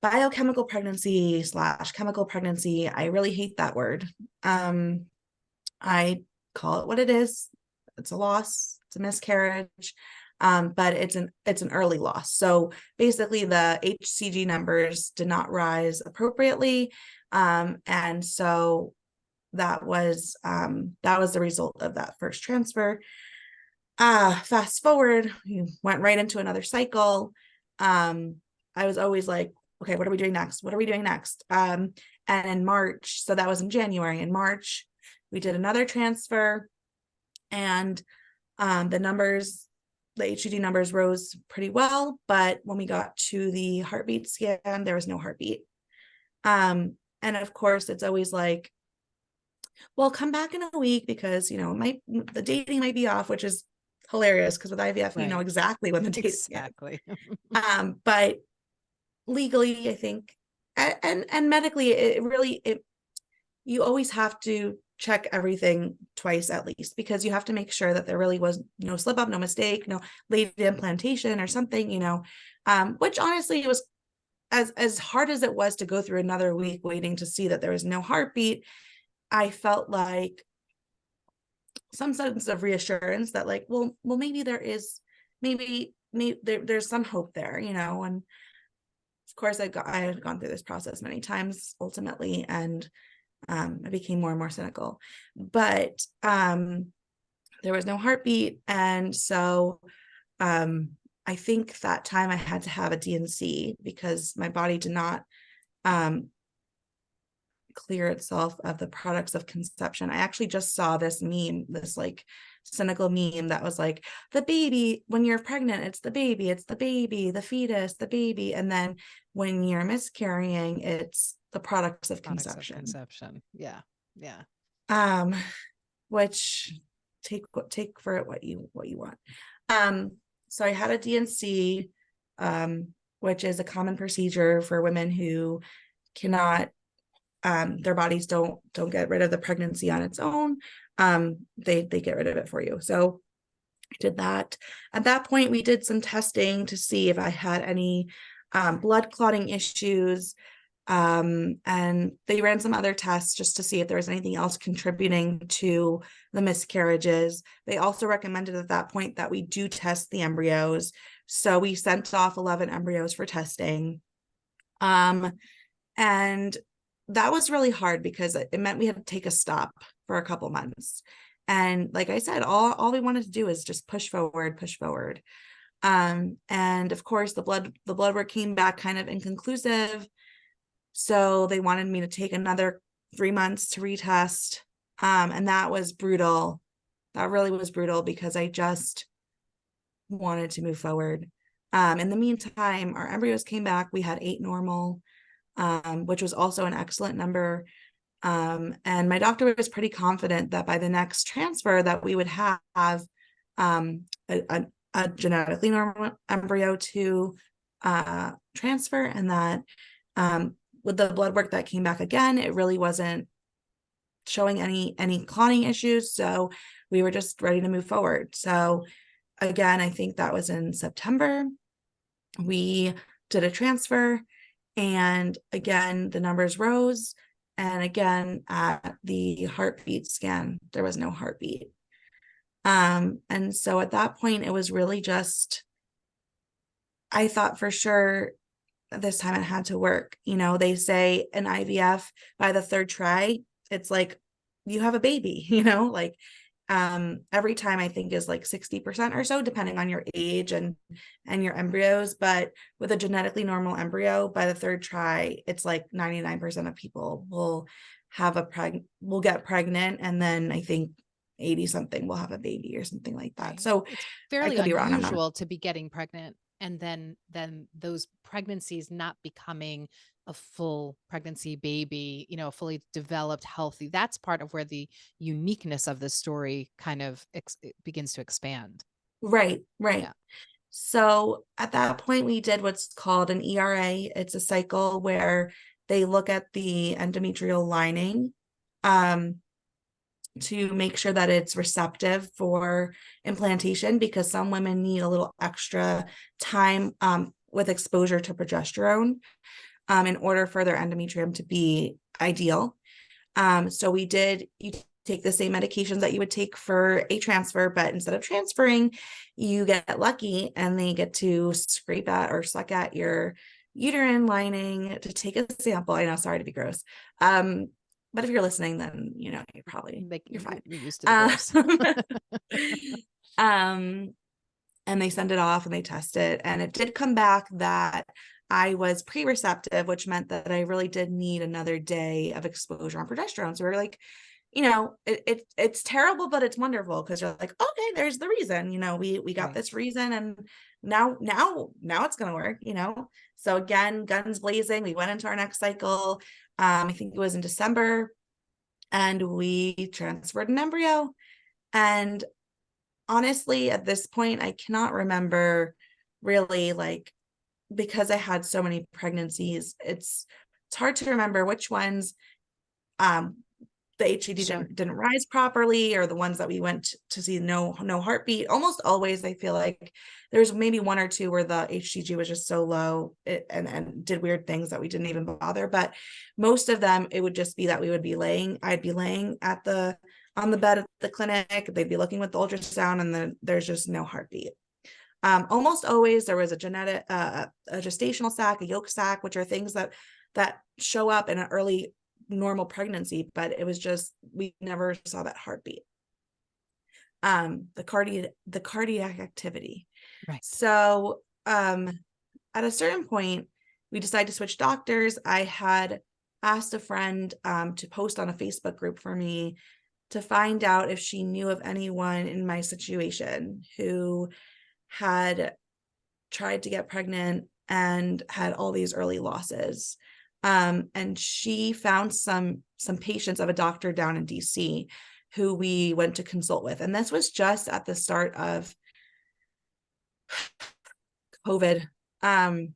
Speaker 2: biochemical pregnancy slash chemical pregnancy. I really hate that word. I call it what it is. It's a loss. It's a miscarriage. But it's an early loss. So basically, the HCG numbers did not rise appropriately, and so that was the result of that first transfer. Fast forward, we went right into another cycle. I was always like, okay, what are we doing next? What are we doing next? And in March, so that was in January. In March, we did another transfer, and the HCG numbers rose pretty well. But when we got to the heartbeat scan, there was no heartbeat. And of course, it's always like, well, come back in a week because the dating might be off, which is hilarious because with IVF, you know
Speaker 1: Right.
Speaker 2: exactly when the date is.
Speaker 1: Exactly.
Speaker 2: But legally, I think, and medically, you always have to check everything twice at least, because you have to make sure that there really was no slip up, no mistake, no late implantation or something, which honestly, it was as hard as it was to go through another week waiting to see that there was no heartbeat. I felt like some sense of reassurance that, like, well, maybe there is, maybe there's some hope there, and of course I had gone through this process many times ultimately, and I became more and more cynical. But there was no heartbeat, and so I think that time I had to have a DNC because my body did not clear itself of the products of conception. I actually just saw this meme, this like cynical meme that was like, the baby, when you're pregnant, it's the baby, the fetus, the baby. And then when you're miscarrying, it's the products of conception.
Speaker 1: Yeah. Yeah.
Speaker 2: Which take for it what you want. So I had a DNC, which is a common procedure for women who cannot, their bodies don't get rid of the pregnancy on its own. They get rid of it for you. So I did that. At that point, we did some testing to see if I had any blood clotting issues. And they ran some other tests just to see if there was anything else contributing to the miscarriages. They also recommended at that point that we do test the embryos. So we sent off 11 embryos for testing. And that was really hard because it meant we had to take a stop for a couple months. And like I said, all we wanted to do is just push forward. And of course, the blood work came back kind of inconclusive. So they wanted me to take another 3 months to retest. And that was brutal. That really was brutal because I just wanted to move forward. In the meantime, our embryos came back. We had 8 normal, which was also an excellent number. And my doctor was pretty confident that by the next transfer that we would have a genetically normal embryo to transfer, and that with the blood work that came back again, it really wasn't showing any clotting issues. So we were just ready to move forward. So again, I think that was in September. We did a transfer, and again, the numbers rose. And again, at the heartbeat scan, there was no heartbeat. And so at that point, it was really just, I thought for sure this time it had to work. You know, they say an IVF by the 3rd try, it's like you have a baby, you know, like every time I think is like 60% or so, depending on your age and your embryos. But with a genetically normal embryo, by the 3rd try, it's like 99% of people will get pregnant, and then I think 80 something will have a baby or something like that.
Speaker 1: Right.
Speaker 2: So
Speaker 1: It's
Speaker 2: I
Speaker 1: fairly
Speaker 2: could be wrong. I'm not.
Speaker 1: unusual to be getting pregnant and then those pregnancies not becoming a full pregnancy baby, you know, a fully developed, healthy. That's part of where the uniqueness of the story kind of it begins to expand.
Speaker 2: Right.
Speaker 1: Yeah.
Speaker 2: So at that point, we did what's called an ERA. It's a cycle where they look at the endometrial lining to make sure that it's receptive for implantation, because some women need a little extra time with exposure to progesterone in order for their endometrium to be ideal. So you take the same medications that you would take for a transfer, but instead of transferring, you get lucky and they get to scrape at or suck at your uterine lining to take a sample. I know, sorry to be gross. But if you're listening, then you know you're fine.
Speaker 1: You're used to the gross.
Speaker 2: Um, and they send it off and they test it, and it did come back that I was pre-receptive, which meant that I really did need another day of exposure on progesterone. So we're like, you know, it's terrible, but it's wonderful, because you're like, okay, there's the reason, you know, we got
Speaker 1: Right.
Speaker 2: this reason, and now it's gonna work, you know. So again, guns blazing, we went into our next cycle. I think it was in December, and we transferred an embryo. And honestly, at this point, I cannot remember really, like, because I had so many pregnancies, it's hard to remember which ones the HCG
Speaker 1: Sure.
Speaker 2: didn't rise properly, or the ones that we went to see no heartbeat. Almost always, I feel like there's maybe 1 or 2 where the HCG was just so low and did weird things that we didn't even bother. But most of them, it would just be that I'd be laying on the bed at the clinic. They'd be looking with the ultrasound, and then there's just no heartbeat. Almost always there was a gestational sac, a yolk sac, which are things that show up in an early normal pregnancy, but it was just, we never saw that heartbeat. The cardiac activity.
Speaker 1: Right.
Speaker 2: So at a certain point, we decided to switch doctors. I had asked a friend to post on a Facebook group for me to find out if she knew of anyone in my situation who had tried to get pregnant and had all these early losses. And she found some patients of a doctor down in DC who we went to consult with. And this was just at the start of COVID. I'm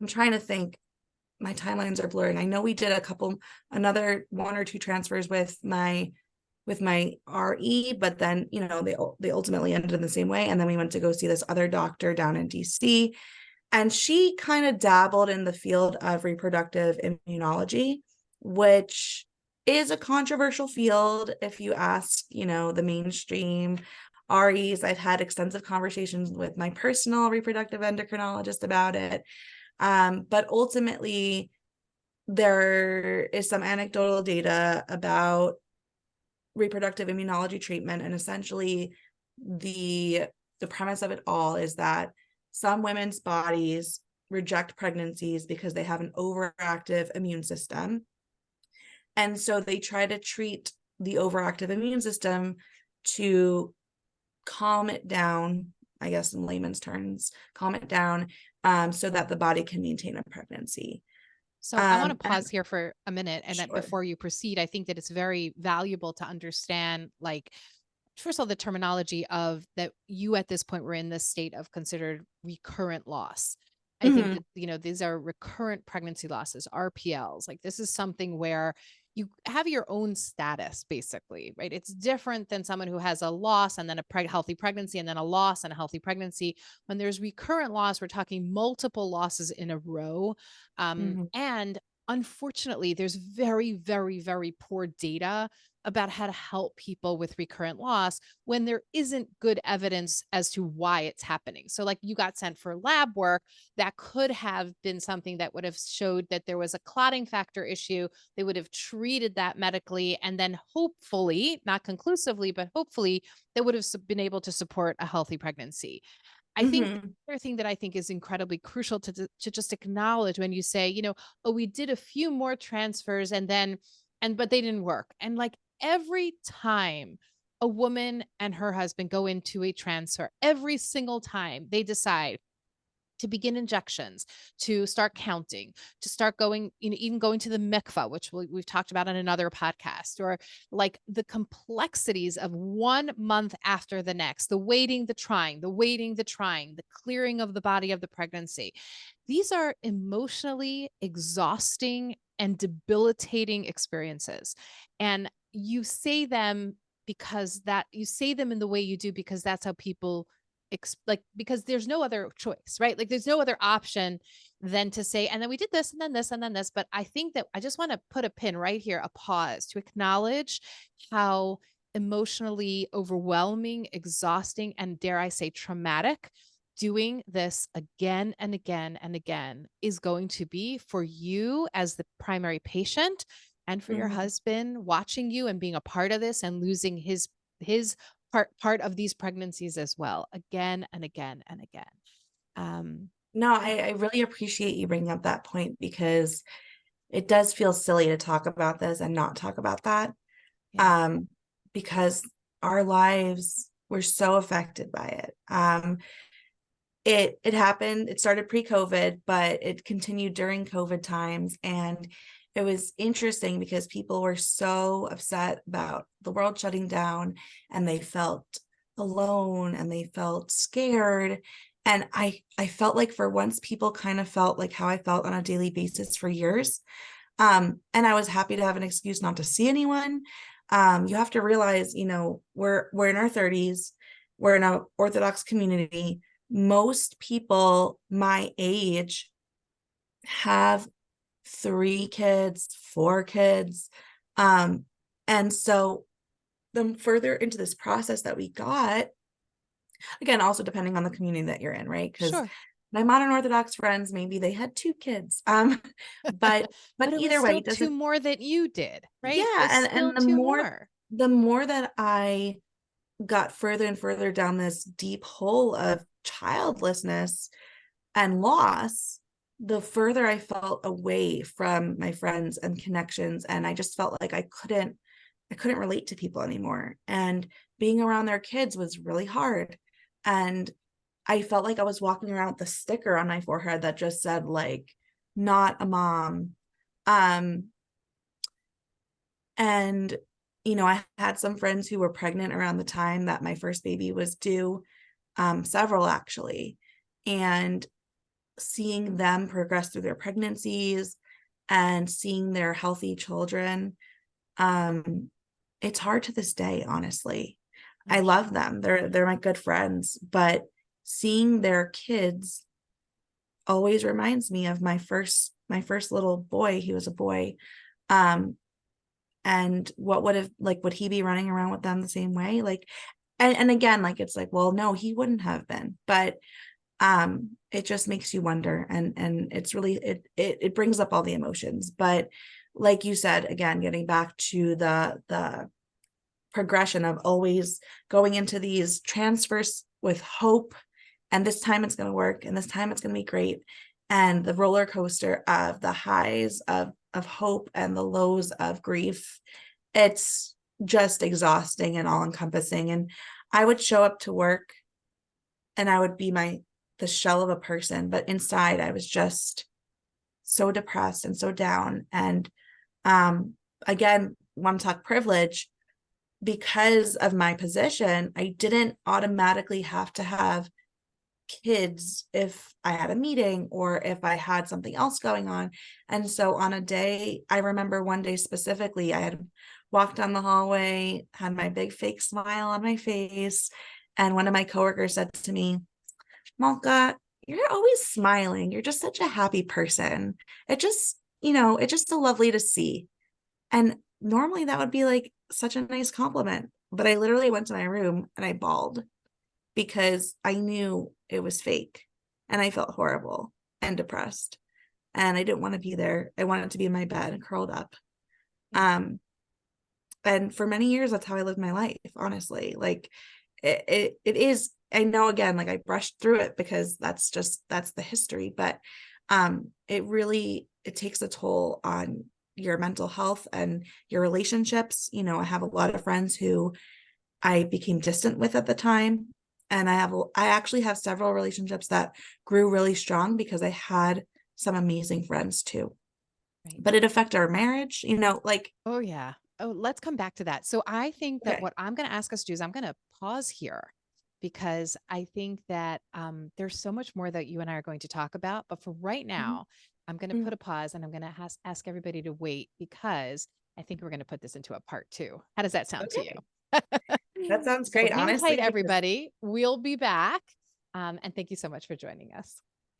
Speaker 2: trying to think. My timelines are blurring. I know we did another 1 or 2 transfers with my RE, but then, you know, they ultimately ended in the same way. And then we went to go see this other doctor down in DC, and she kind of dabbled in the field of reproductive immunology, which is a controversial field if you ask, you know, the mainstream REs. I've had extensive conversations with my personal reproductive endocrinologist about it. But ultimately, there is some anecdotal data about reproductive immunology treatment, and essentially the premise of it all is that some women's bodies reject pregnancies because they have an overactive immune system. And so they try to treat the overactive immune system to calm it down, I guess in layman's terms, calm it down, so that the body can maintain a pregnancy.
Speaker 1: So I want to
Speaker 2: And
Speaker 1: pause here for a minute, and that
Speaker 2: sure.
Speaker 1: before you proceed, I think that it's very valuable to understand, like, first of all, the terminology of that you at this point were in this state of considered recurrent loss. I think
Speaker 2: Mhm,
Speaker 1: that, these are recurrent pregnancy losses, RPLs. Like, this is something where you have your own status, basically, right? It's different than someone who has a loss and then a healthy pregnancy and then a loss and a healthy pregnancy. When there's recurrent loss, we're talking multiple losses in a row.
Speaker 2: mhm,
Speaker 1: And unfortunately, there's very, very, very poor data about how to help people with recurrent loss when there isn't good evidence as to why it's happening. So, like, you got sent for lab work, that could have been something that would have showed that there was a clotting factor issue. They would have treated that medically, and then hopefully, not conclusively, but hopefully, they would have been able to support a healthy pregnancy. I think the
Speaker 2: mhm,
Speaker 1: other thing that I think is incredibly crucial to just acknowledge when you say, oh, we did a few more transfers but they didn't work. And, like, every time a woman and her husband go into a transfer, every single time they decide to begin injections, to start counting, to start going, even going to the mikvah, which we've talked about on another podcast, or like the complexities of 1 month after the next, the waiting, the trying, the waiting, the trying, the clearing of the body of the pregnancy. These are emotionally exhausting and debilitating experiences. And you say them in the way you do because that's how people because there's no other choice, right? Like, there's no other option than to say, and then we did this and then this and then this. But I think that I just want to put a pin right here, a pause to acknowledge how emotionally overwhelming, exhausting, and dare I say traumatic doing this again and again and again is going to be for you as the primary patient, and for your
Speaker 2: mhm.
Speaker 1: husband watching you and being a part of this and losing his part of these pregnancies as well, again and again and again. Um,
Speaker 2: No,
Speaker 1: and
Speaker 2: I really appreciate you bringing up that point because it does feel silly to talk about this and not talk about that.
Speaker 1: yeah,
Speaker 2: Um, because our lives were so affected by it. It happened, it started pre-COVID, but it continued during COVID times. And it was interesting because people were so upset about the world shutting down and they felt alone and they felt scared. And I felt like for once people kind of felt like how I felt on a daily basis for years. And I was happy to have an excuse not to see anyone. You have to realize, we're in our 30s, we're in an Orthodox community. Most people my age have 3 kids, 4 kids. Um, and so the further into this process that we got, again, also depending on the community that you're in, right? Because
Speaker 1: sure.
Speaker 2: my modern Orthodox friends, maybe they had 2 kids. But
Speaker 1: But it was
Speaker 2: either way,
Speaker 1: still
Speaker 2: it
Speaker 1: two
Speaker 2: doesn't.
Speaker 1: more that you did, right? It
Speaker 2: Yeah,
Speaker 1: was
Speaker 2: and
Speaker 1: still two more.
Speaker 2: the more that I got further and further down this deep hole of childlessness and loss, the further I felt away from my friends and connections, and I just felt like I couldn't relate to people anymore. And being around their kids was really hard. And I felt like I was walking around with a sticker on my forehead that just said, like, not a mom. Um, and I had some friends who were pregnant around the time that my first baby was due, several actually. And seeing them progress through their pregnancies and seeing their healthy children, um, it's hard to this day, honestly. I
Speaker 1: Yeah.
Speaker 2: love them. They're my good friends, but seeing their kids always reminds me of my first little boy. He was a boy. Um, and what would he be running around with them the same way? Like, and again, like, it's like, well, no, he wouldn't have been, but it just makes you wonder, and it's really, it brings up all the emotions. But like you said, again, getting back to the progression of always going into these transfers with hope, and this time it's going to work, and this time it's going to be great. and the roller coaster of the highs of hope and the lows of grief. It's just exhausting and all encompassing. And I would show up to work and I would be the shell of a person, but inside I was just so depressed and so down. And again, want to talk privilege, because of my position, I didn't automatically have to have kids if I had a meeting or if I had something else going on. And so on a day, I remember one day specifically, I had walked down the hallway, had my big fake smile on my face, and one of my coworkers said to me, Malka, you're always smiling. You're just such a happy person. It just, it's just so lovely to see. And normally that would be like such a nice compliment. But I literally went to my room and I bawled because I knew it was fake and I felt horrible and depressed. And I didn't want to be there. I wanted to be in my bed curled up. And for many years, that's how I lived my life, honestly. Like it is, I know, again, like I brushed through it because that's the history, but it takes a toll on your mental health and your relationships. I have a lot of friends who I became distant with at the time. And I actually have several relationships that grew really strong because I had some amazing friends too.
Speaker 1: Right.
Speaker 2: But it affected our marriage, like.
Speaker 1: Oh, yeah. Oh, let's come back to that. So I think that
Speaker 2: Okay.
Speaker 1: what I'm going to ask us to do is I'm going to pause here because I think that there's so much more that you and I are going to talk about. But for right
Speaker 2: Mhm.
Speaker 1: now, I'm going to put a pause and I'm going to ask everybody to wait because I think we're going to put this into a part two. How does that sound to you?
Speaker 2: Okay. That sounds
Speaker 1: So
Speaker 2: great,
Speaker 1: hang
Speaker 2: honestly,
Speaker 1: tight,
Speaker 2: because
Speaker 1: everybody. We'll be back. And thank you so much for joining us.